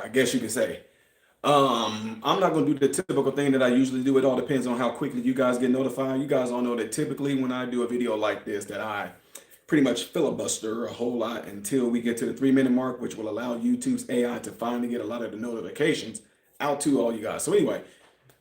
I guess you could say. I'm not gonna do the typical thing that I usually do. It all depends on how quickly you guys get notified. You guys all know that typically when I do a video like this, that I pretty much filibuster a whole lot until we get to the 3 minute mark, which will allow YouTube's AI to finally get a lot of the notifications out to all you guys. So anyway,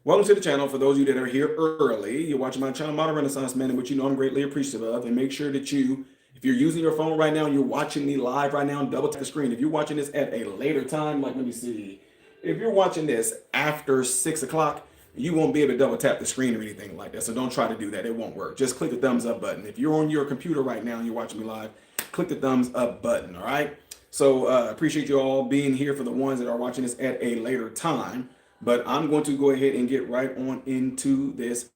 welcome to the channel. For those of you that are here early, you're watching my channel, Modern Renaissance Man, which you know I'm greatly appreciative of. And make sure that you, if you're using your phone right now and you're watching me live right now, double tap the screen. If you're watching this at a later time, like let me see, if you're watching this after 6 o'clock, you won't be able to double tap the screen or anything like that. So don't try to do that. It won't work. Just click the thumbs up button. If you're on your computer right now and you're watching me live, click the thumbs up button. All right. So appreciate you all being here for the ones that are watching this at a later time. But I'm going to go ahead and get right on into this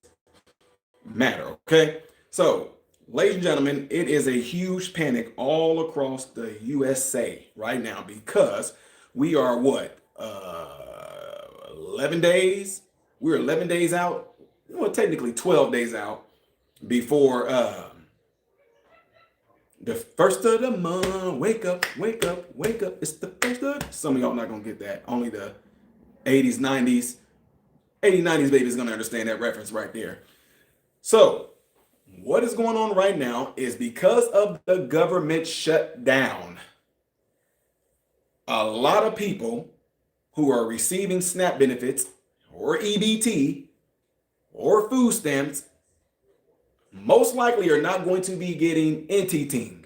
matter. Okay. So, ladies and gentlemen, it is a huge panic all across the USA right now because we are what? 11 days. We're 11 days out. Well, technically 12 days out before the first of the month. Wake up, wake up, wake up. It's the first of. Some of y'all not gonna get that. Only the 80s, 90s, 80s, 90s baby is gonna understand that reference right there. So, what is going on right now is because of the government shutdown, a lot of people who are receiving SNAP benefits or EBT or food stamps most likely are not going to be getting entitlement.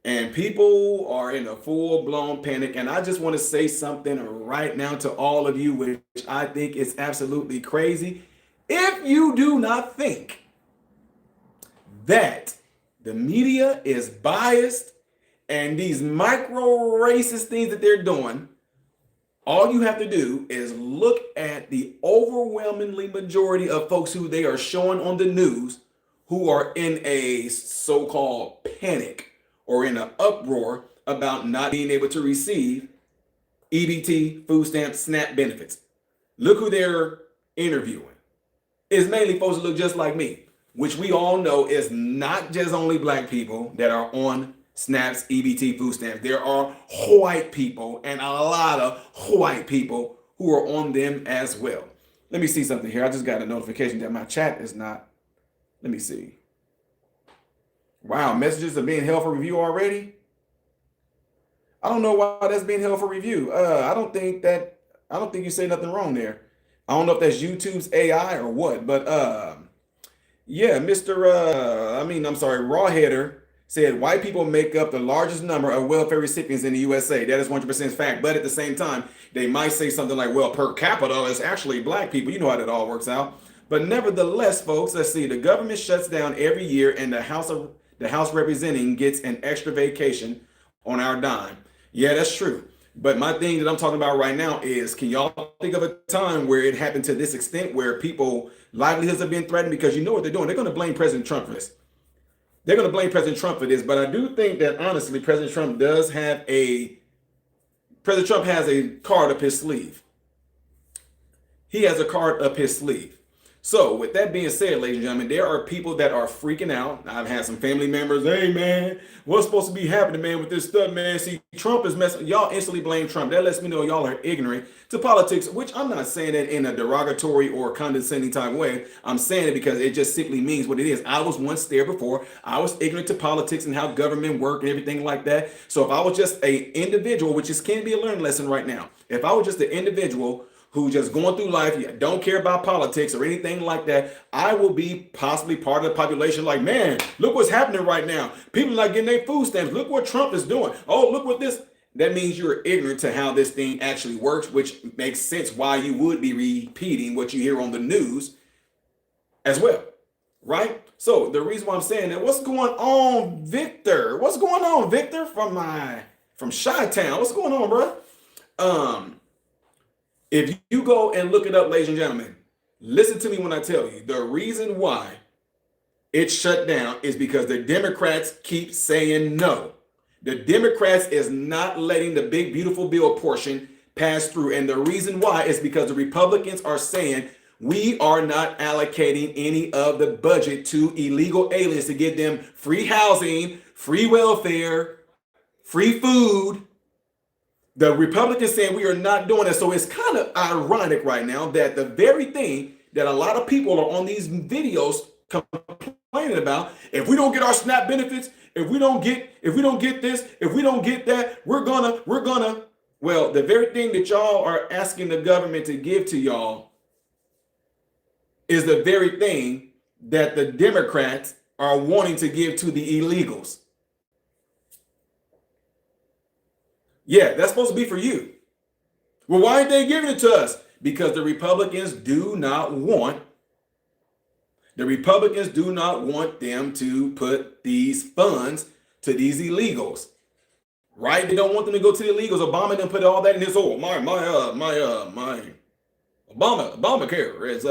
And people are in a full-blown panic. And I just want to say something right now to all of you, which I think is absolutely crazy. If you do not think that the media is biased and these micro racist things that they're doing, all you have to do is look at the overwhelmingly majority of folks who they are showing on the news who are in a so-called panic or in an uproar about not being able to receive EBT, food stamps, SNAP benefits. Look who they're interviewing. It's mainly folks that look just like me, which we all know is not just only black people that are on SNAPs, EBT, food stamps. There are white people and a lot of white people who are on them as well. Let me see something here. I just got a notification that my chat is not. Let me see. Wow, messages are being held for review already. I don't know why that's being held for review. I don't think you say nothing wrong there. I don't know if that's YouTube's AI or what, but yeah, Rawheader said white people make up the largest number of welfare recipients in the USA. That is 100% fact. But at the same time, they might say something like, well, per capita, it's actually black people. You know how that all works out. But nevertheless, folks, let's see. The government shuts down every year and the House Representing gets an extra vacation on our dime. Yeah, that's true. But my thing that I'm talking about right now is, can y'all think of a time where it happened to this extent where people livelihoods have been threatened? Because you know what they're doing. They're going to blame President Trump for this. They're going to blame President Trump for this. But I do think that, honestly, President Trump has a card up his sleeve. He has a card up his sleeve. So with that being said, ladies and gentlemen, there are people that are freaking out. I've had some family members, hey man, what's supposed to be happening, man, with this stuff, man? See, Trump is messing. Y'all instantly blame Trump. That lets me know y'all are ignorant to politics, which I'm not saying that in a derogatory or condescending type way. I'm saying it because it just simply means what it is. I was once there before. I was ignorant to politics and how government worked and everything like that. So if I was just an individual, which can be a learning lesson right now, if I was just an individual who just going through life, don't care about politics or anything like that, I will be possibly part of the population like, man, look what's happening right now. People are not getting their food stamps. Look what Trump is doing. Oh, look what this. That means you're ignorant to how this thing actually works, which makes sense why you would be repeating what you hear on the news as well, right? So the reason why I'm saying that, what's going on, Victor? What's going on, Victor, from Chi-Town? What's going on, bro? If you go and look it up, ladies and gentlemen, listen to me when I tell you, the reason why it's shut down is because the Democrats keep saying no. The Democrats is not letting the big, beautiful bill portion pass through. And the reason why is because the Republicans are saying we are not allocating any of the budget to illegal aliens to give them free housing, free welfare, free food, The Republicans saying we are not doing it. So it's kind of ironic right now that the very thing that a lot of people are on these videos complaining about, if we don't get our SNAP benefits, if we don't get this, if we don't get that, we're gonna. Well, the very thing that y'all are asking the government to give to y'all is the very thing that the Democrats are wanting to give to the illegals. Yeah, that's supposed to be for you. Well, why aren't they giving it to us? Because the Republicans do not want them to put these funds to these illegals. Right? They don't want them to go to the illegals. Obama didn't put all that in his my Obamacare is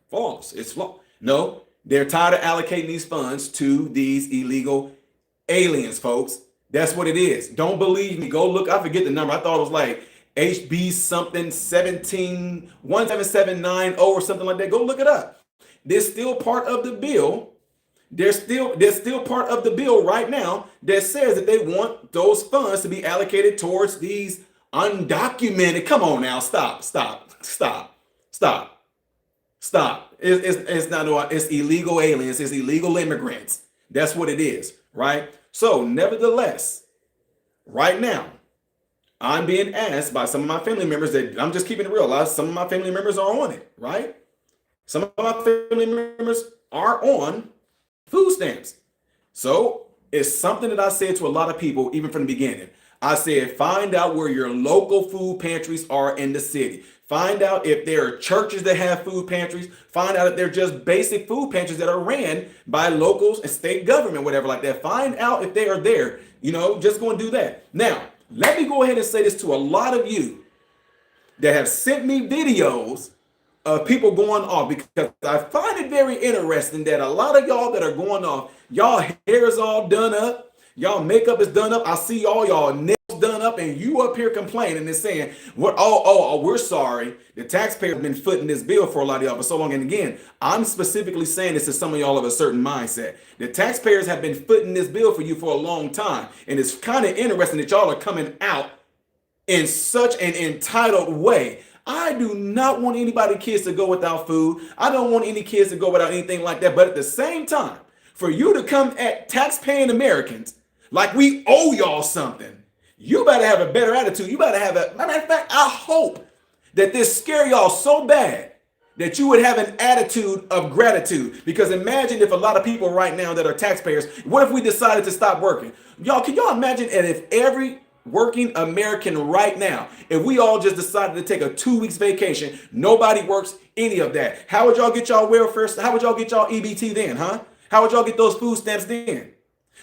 false. It's flawed. No, they're tired of allocating these funds to these illegal aliens, folks. That's what it is. Don't believe me. Go look. I forget the number. I thought it was like HB something 17790 or something like that. Go look it up. There's still part of the bill. There's still part of the bill right now that says that they want those funds to be allocated towards these undocumented. Come on now, stop. It's not. It's illegal aliens. It's illegal immigrants. That's what it is, right? So, nevertheless, right now, I'm being asked by some of my family members that I'm just keeping it real. Some of my family members are on it, right? Some of my family members are on food stamps. So it's something that I said to a lot of people, even from the beginning. I said, find out where your local food pantries are in the city. Find out if there are churches that have food pantries. Find out if they're just basic food pantries that are ran by locals and state government, whatever like that. Find out if they are there. Just go and do that. Now, let me go ahead and say this to a lot of you that have sent me videos of people going off, because I find it very interesting that a lot of y'all that are going off, y'all hair is all done up, y'all makeup is done up. I see all y'all nails done up, and you up here complaining and saying, "What? Oh, we're sorry. The taxpayers have been footing this bill for a lot of y'all for so long." And again, I'm specifically saying this to some of y'all of a certain mindset. The taxpayers have been footing this bill for you for a long time, and it's kind of interesting that y'all are coming out in such an entitled way. I do not want kids to go without food. I don't want any kids to go without anything like that. But at the same time, for you to come at tax-paying Americans like we owe y'all something, you better have a better attitude. You better have a matter of fact, I hope that this scare y'all so bad that you would have an attitude of gratitude. Because imagine if a lot of people right now that are taxpayers, what if we decided to stop working? Y'all, can y'all imagine if every working American right now, if we all just decided to take a 2 weeks vacation, nobody works any of that, how would y'all get y'all welfare? How would y'all get y'all EBT then, huh? How would y'all get those food stamps then?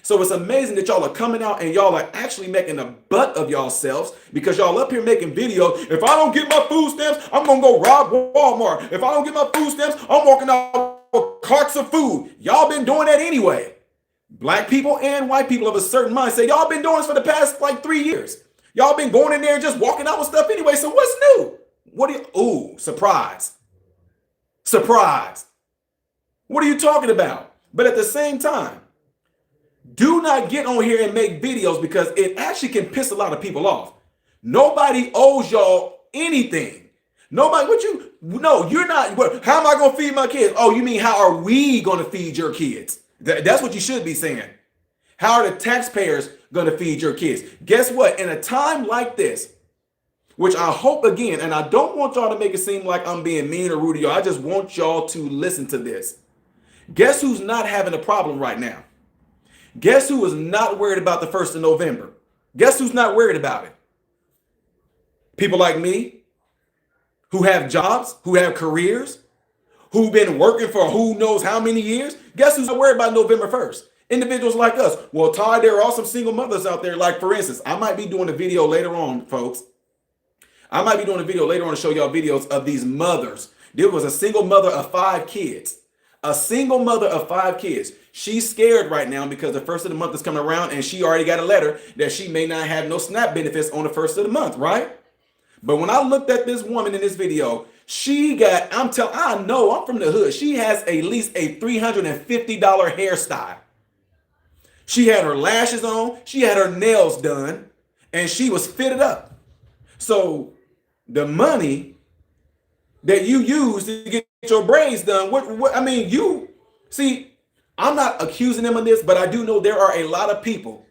So it's amazing that y'all are coming out and y'all are actually making a butt of yourselves, because y'all up here making videos. If I don't get my food stamps, I'm gonna go rob Walmart. If I don't get my food stamps, I'm walking out with carts of food. Y'all been doing that anyway. Black people and white people of a certain mindset, y'all been doing this for the past 3 years. Y'all been going in there and just walking out with stuff anyway. So what's new? Surprise. What are you talking about? But at the same time, do not get on here and make videos, because it actually can piss a lot of people off. Nobody owes y'all anything. You're not. How am I going to feed my kids? Oh, you mean how are we going to feed your kids? That's what you should be saying. How are the taxpayers going to feed your kids? Guess what? In a time like this, which I hope again, and I don't want y'all to make it seem like I'm being mean or rude to y'all. I just want y'all to listen to this. Guess who's not having a problem right now? Guess who is not worried about the 1st of November? Guess who's not worried about it? People like me, who have jobs, who have careers, who've been working for who knows how many years. Guess who's not worried about November 1st? Individuals like us. Well, Todd, there are some single mothers out there. Like, for instance, I might be doing a video later on, folks. I might be doing a video later on to show y'all videos of these mothers. There was a single mother of 5 kids. A single mother of 5 kids. She's scared right now because the 1st of the month is coming around, and she already got a letter that she may not have no SNAP benefits on the 1st of the month, right? But when I looked at this woman in this video, I know I'm from the hood. She has at least a $350 hairstyle. She had her lashes on, she had her nails done, and she was fitted up. So the money that you use to get your braids done, what I mean, you see, I'm not accusing them of this, but I do know there are a lot of people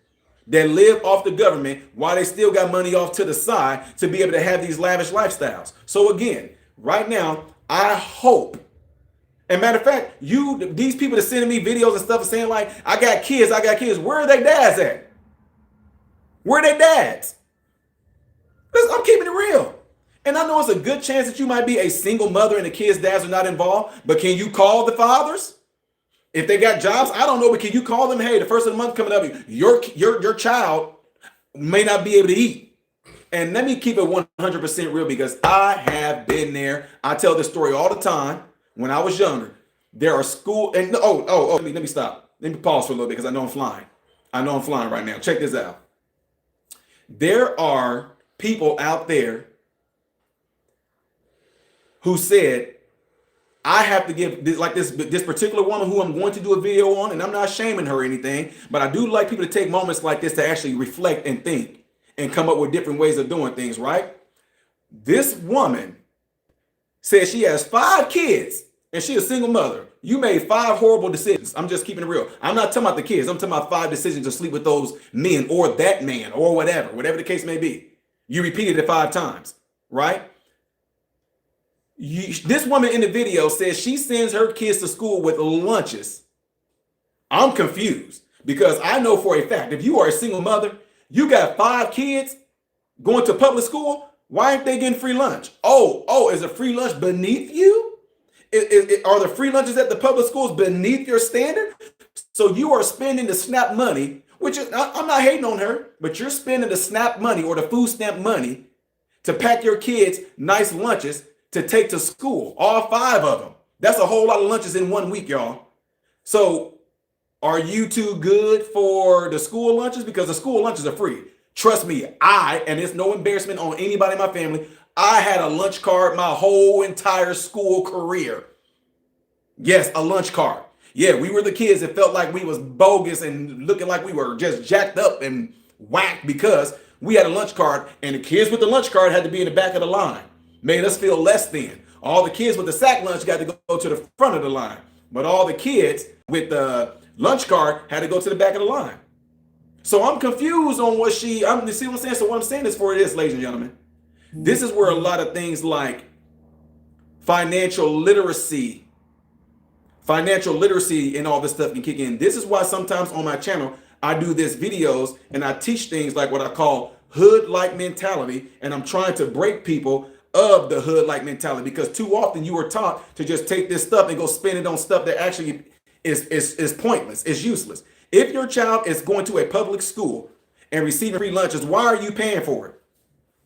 that live off the government while they still got money off to the side to be able to have these lavish lifestyles. So again, right now, I hope, and matter of fact, these people that sending me videos and stuff and saying like, I got kids, where are their dads at? Where are their dads? I'm keeping it real. And I know it's a good chance that you might be a single mother and the kids' dads are not involved, but can you call the fathers? If they got jobs, I don't know, but can you call them? Hey, the first of the month coming up, your child may not be able to eat. And let me keep it 100% real because I have been there. I tell this story all the time. When I was younger, there are school and let me stop. Let me pause for a little bit because I know I'm flying. Right now. Check this out. There are people out there who said, I have to give this particular woman who I'm going to do a video on, and I'm not shaming her or anything, but I do like people to take moments like this to actually reflect and think and come up with different ways of doing things, right? This woman says she has 5 kids and she's a single mother. You made 5 horrible decisions. I'm just keeping it real. I'm not talking about the kids. I'm talking about 5 decisions to sleep with those men or that man or whatever the case may be. You repeated it 5 times, right? This woman in the video says she sends her kids to school with lunches. I'm confused because I know for a fact, if you are a single mother, you got 5 kids going to public school, why aren't they getting free lunch? Oh, is a free lunch beneath you? Are the free lunches at the public schools beneath your standard? So you are spending the SNAP money, which is, I'm not hating on her, but you're spending the SNAP money or the food stamp money to pack your kids nice lunches to take to school, all 5 of them. That's a whole lot of lunches in 1 week, y'all. So are you too good for the school lunches? Because the school lunches are free. Trust me, and it's no embarrassment on anybody in my family, I had a lunch card my whole entire school career. Yes, a lunch card. Yeah, we were the kids that felt like we was bogus and looking like we were just jacked up and whacked because we had a lunch card, and the kids with the lunch card had to be in the back of the line. Made us feel less than. All the kids with the sack lunch got to go to the front of the line. But all the kids with the lunch card had to go to the back of the line. So I'm confused on what you see what I'm saying? So what I'm saying is for this, ladies and gentlemen, this is where a lot of things like financial literacy and all this stuff can kick in. This is why sometimes on my channel, I do this videos and I teach things like what I call hood-like mentality. And I'm trying to break people of the hood-like mentality because too often you are taught to just take this stuff and go spend it on stuff that actually is pointless, is useless. If your child is going to a public school and receiving free lunches, why are you paying for it?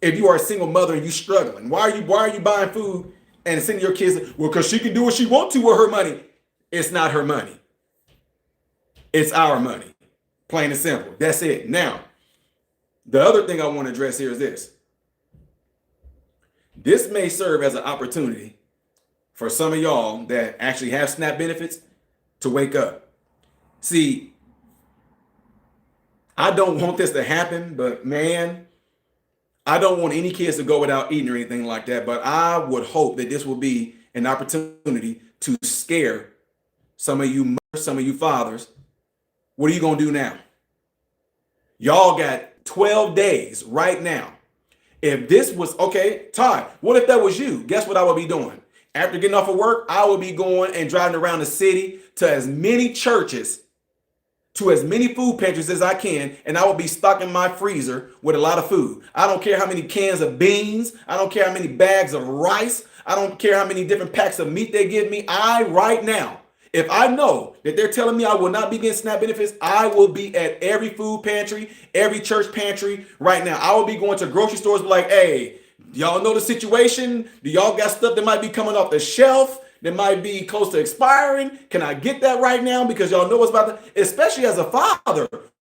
If you are a single mother and you struggling, why are you buying food and sending your kids? Well, because she can do what she wants to with her money. It's not her money. It's our money. Plain and simple. That's it. Now, the other thing I want to address here is this. This may serve as an opportunity for some of y'all that actually have SNAP benefits to wake up. See, I don't want this to happen, but man, I don't want any kids to go without eating or anything like that. But I would hope that this will be an opportunity to scare some of you mothers, some of you fathers. What are you going to do now? Y'all got 12 days right now. If this was, okay, Todd, what if that was you? Guess what I would be doing? After getting off of work, I would be going and driving around the city to as many churches, to as many food pantries as I can, and I will be stocking my freezer with a lot of food. I don't care how many cans of beans. I don't care how many bags of rice. I don't care how many different packs of meat they give me. Right now, if I know that they're telling me I will not be getting SNAP benefits, I will be at every food pantry, every church pantry right now. I will be going to grocery stores like, hey, y'all know the situation? Do y'all got stuff that might be coming off the shelf? That might be close to expiring. Can I get that right now? Because y'all know what's about to, especially as a father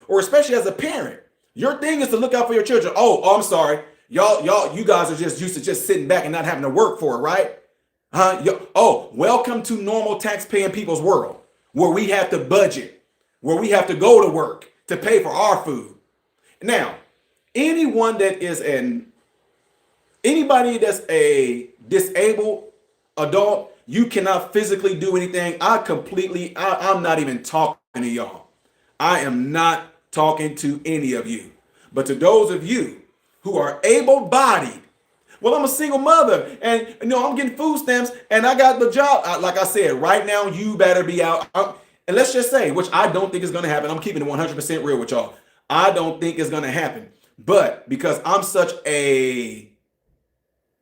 or especially as a parent. Your thing is to look out for your children. Oh, I'm sorry. You guys are just used to just sitting back and not having to work for it, right? Welcome to normal tax-paying people's world where we have to budget, where we have to go to work to pay for our food. Now, anyone that is Anybody that's a disabled adult, you cannot physically do anything. I'm not even talking to y'all. I am not talking to any of you. But to those of you who are able-bodied, well, I'm a single mother, and I'm getting food stamps, and I got the job. Like I said, right now, you better be out. And let's just say, which I don't think is going to happen. I'm keeping it 100% real with y'all. I don't think it's going to happen. But because I'm such a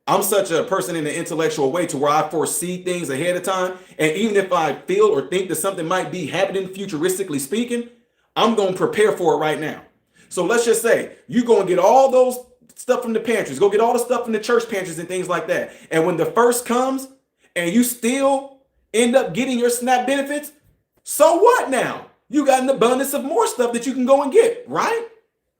person in an intellectual way to where I foresee things ahead of time, and even if I feel or think that something might be happening futuristically speaking, I'm going to prepare for it right now. So let's just say you go and get all those stuff from the pantries, go get all the stuff from the church pantries and things like that. And when the first comes and you still end up getting your SNAP benefits, so what now? You got an abundance of more stuff that you can go and get, right?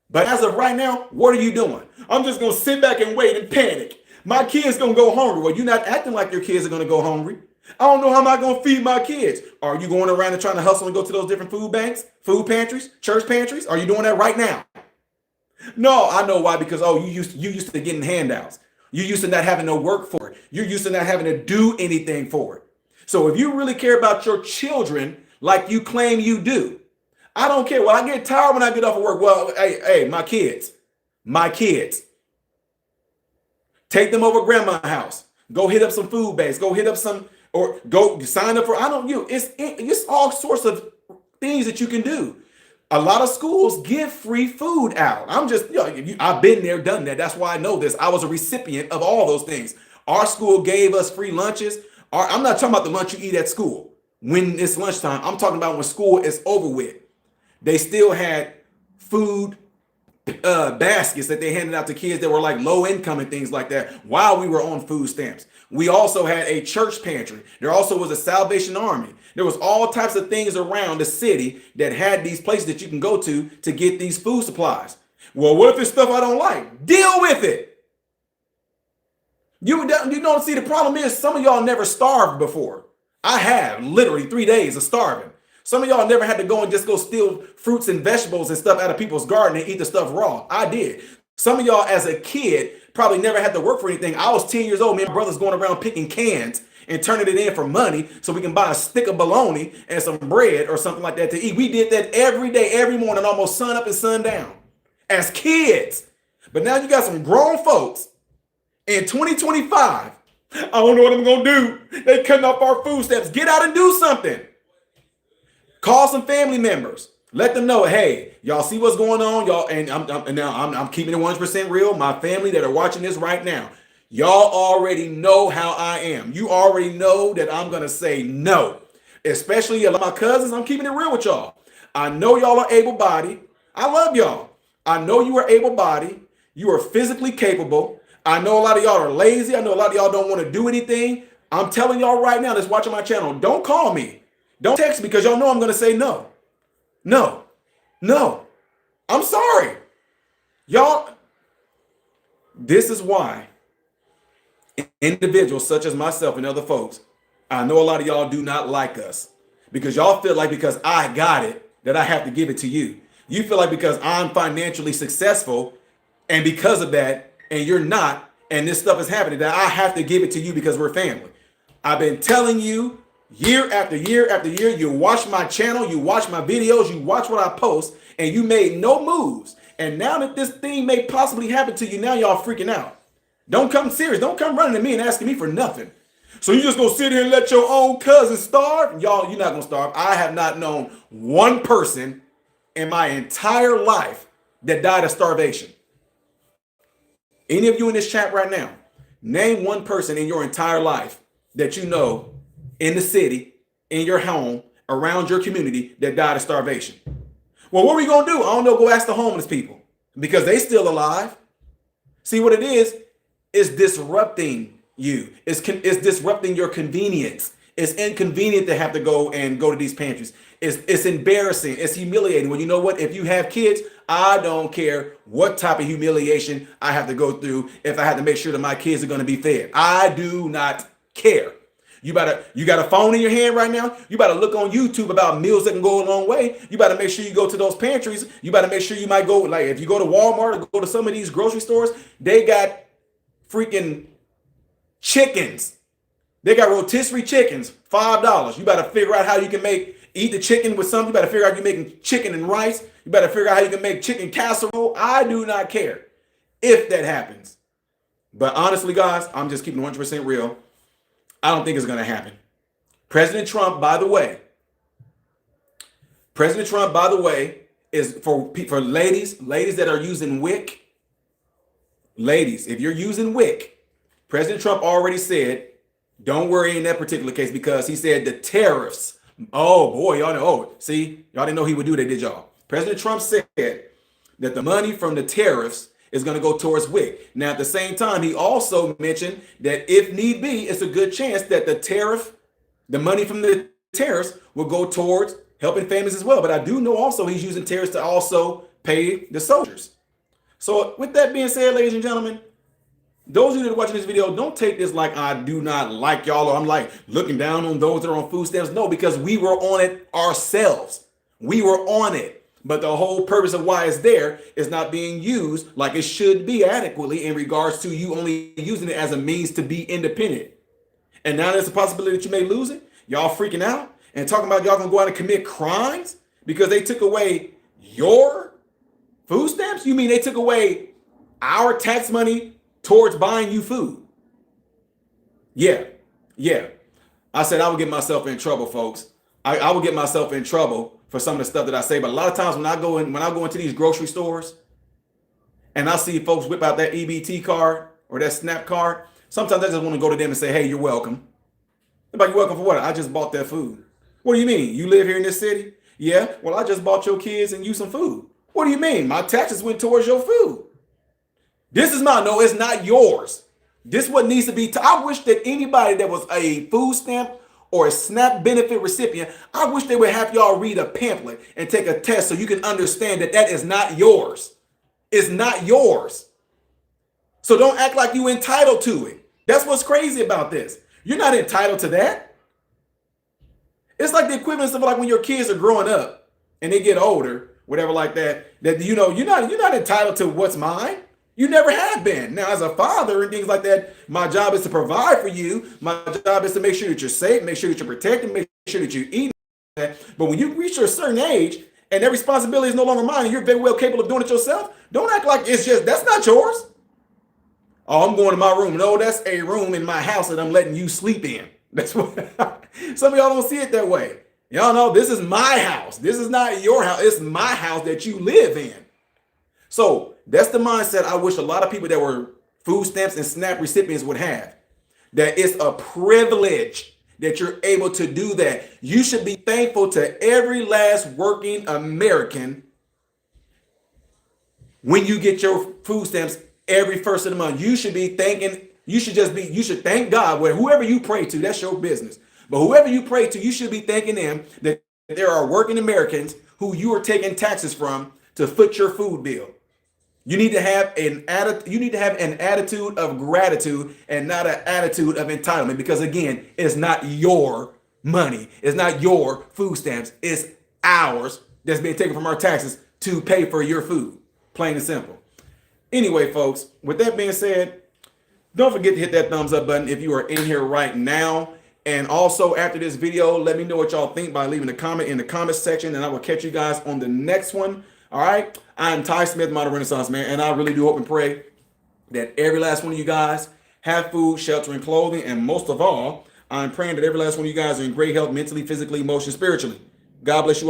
But as of right now, what are you doing? I'm just going to sit back and wait and panic. My kids going to go hungry. Well, you're not acting like your kids are going to go hungry. I don't know how am I going to feed my kids. Are you going around and trying to hustle and go to those different food banks, food pantries, church pantries? Are you doing that right now? No, I know why. Because, you used to getting handouts. You used to not having to work for it. You're used to not having to do anything for it. So if you really care about your children like you claim you do, I don't care. Well, I get tired when I get off of work. Well, hey, my kids. Take them over grandma's house. Go hit up some food banks. Go hit up some, or go sign up for, it's all sorts of things that you can do. A lot of schools give free food out. I've been there, done that. That's why I know this. I was a recipient of all those things. Our school gave us free lunches. I'm not talking about the lunch you eat at school when it's lunchtime. I'm talking about when school is over with. They still had food baskets that they handed out to kids that were like low income and things like that while we were on food stamps. We also had a church pantry. There also was a Salvation Army. There was all types of things around the city that had these places that you can go to get these food supplies. Well, what if it's stuff I don't like? Deal with it. See, the problem is some of y'all never starved before. I have literally 3 days of starving. Some of y'all never had to go and just go steal fruits and vegetables and stuff out of people's garden and eat the stuff raw. I did. Some of y'all as a kid probably never had to work for anything. I was 10 years old. Me and my brother's going around picking cans and turning it in for money so we can buy a stick of bologna and some bread or something like that to eat. We did that every day, every morning, almost sun up and sun down as kids. But now you got some grown folks in 2025. I don't know what I'm going to do. They cutting off our food stamps. Get out and do something. Call some family members. Let them know, hey, y'all see what's going on, y'all. And I'm keeping it 100% real. My family that are watching this right now, y'all already know how I am. You already know that I'm gonna say no. Especially a lot of my cousins. I'm keeping it real with y'all. I know y'all are able-bodied. I love y'all. I know you are able-bodied. You are physically capable. I know a lot of y'all are lazy. I know a lot of y'all don't want to do anything. I'm telling y'all right now that's watching my channel, don't call me. Don't text me because y'all know I'm going to say no. No. I'm sorry. Y'all, this is why individuals such as myself and other folks, I know a lot of y'all do not like us because y'all feel like because I got it that I have to give it to you. You feel like because I'm financially successful and because of that and you're not and this stuff is happening that I have to give it to you because we're family. I've been telling you year after year after year, you watch my channel, you watch my videos, you watch what I post, and you made no moves. And now that this thing may possibly happen to you, now y'all freaking out. Don't come serious. Don't come running to me and asking me for nothing. So you just gonna sit here and let your own cousin starve? Y'all, you're not gonna starve. I have not known one person in my entire life that died of starvation. Any of you in this chat right now, name one person in your entire life that you know in the city, in your home, around your community that died of starvation. Well, what are we going to do? I don't know. Go ask the homeless people because they still alive. See what it is? It's disrupting you. It's disrupting your convenience. It's inconvenient to have to go to these pantries. It's embarrassing. It's humiliating. Well, you know what? If you have kids, I don't care what type of humiliation I have to go through if I have to make sure that my kids are going to be fed. I do not care. You got a phone in your hand right now. You better look on YouTube about meals that can go a long way. You better make sure you go to those pantries. You better make sure you might go, like if you go to Walmart or go to some of these grocery stores, they got freaking chickens. They got rotisserie chickens, $5. You better figure out how you can eat the chicken with something. You better figure out you're making chicken and rice. You better figure out how you can make chicken casserole. I do not care if that happens. But honestly, guys, I'm just keeping 100% real. I don't think it's going to happen. President Trump, by the way, is for ladies that are using WIC. Ladies, if you're using WIC, President Trump already said, don't worry in that particular case, because he said the tariffs. Oh boy, y'all know. Oh, see, y'all didn't know he would do that, did y'all? President Trump said that the money from the tariffs is going to go towards WIC. Now, at the same time, he also mentioned that if need be, it's a good chance that the money from the tariffs will go towards helping families as well. But I do know also he's using tariffs to also pay the soldiers. So with that being said, ladies and gentlemen, those of you that are watching this video, don't take this like I do not like y'all, or I'm like looking down on those that are on food stamps. No, because we were on it ourselves. We were on it. But the whole purpose of why it's there is not being used like it should be adequately in regards to you only using it as a means to be independent. And now there's a possibility that you may lose it. Y'all freaking out and talking about y'all gonna go out and commit crimes because they took away your food stamps? You mean they took away our tax money towards buying you food? Yeah. I said I would get myself in trouble, folks. I would get myself in trouble for some of the stuff that I say. But a lot of times when I go into these grocery stores and I see folks whip out that EBT card or that SNAP card, sometimes I just want to go to them and say, hey, you're welcome. They're like, you're welcome for what? I just bought that food. What do you mean? You live here in this city? Yeah. Well, I just bought your kids and you some food. What do you mean? My taxes went towards your food. This is mine. No, it's not yours. This is what needs to be. I wish that anybody that was a food stamp or a SNAP benefit recipient, I wish they would have y'all read a pamphlet and take a test so you can understand that that is not yours. It's not yours. So don't act like you're entitled to it. That's what's crazy about this. You're not entitled to that. It's like the equivalent of like when your kids are growing up and they get older, whatever like that, you're not entitled to what's mine. You never have been. Now, as a father and things like that, my job is to provide for you. My job is to make sure that you're safe, make sure that you're protected, make sure that you eat. But when you reach a certain age and that responsibility is no longer mine and you're very well capable of doing it yourself, don't act like that's not yours. Oh, I'm going to my room. No, that's a room in my house that I'm letting you sleep in. That's what some of y'all don't see it that way. Y'all know this is my house. This is not your house. It's my house that you live in. So that's the mindset I wish a lot of people that were food stamps and SNAP recipients would have. That it's a privilege that you're able to do that. You should be thankful to every last working American when you get your food stamps every first of the month. You should be thanking, you should thank God. Whoever you pray to, that's your business. But whoever you pray to, you should be thanking them that there are working Americans who you are taking taxes from to foot your food bill. You need to have an attitude of gratitude and not an attitude of entitlement, because again, it's not your money. It's not your food stamps. It's ours that's being taken from our taxes to pay for your food. Plain and simple. Anyway, folks, with that being said, don't forget to hit that thumbs up button if you are in here right now. And also after this video, let me know what y'all think by leaving a comment in the comment section, and I will catch you guys on the next one. All right. I'm Ty Smith, Modern Renaissance Man, and I really do hope and pray that every last one of you guys have food, shelter, and clothing. And most of all, I'm praying that every last one of you guys are in great health, mentally, physically, emotionally, spiritually. God bless you all.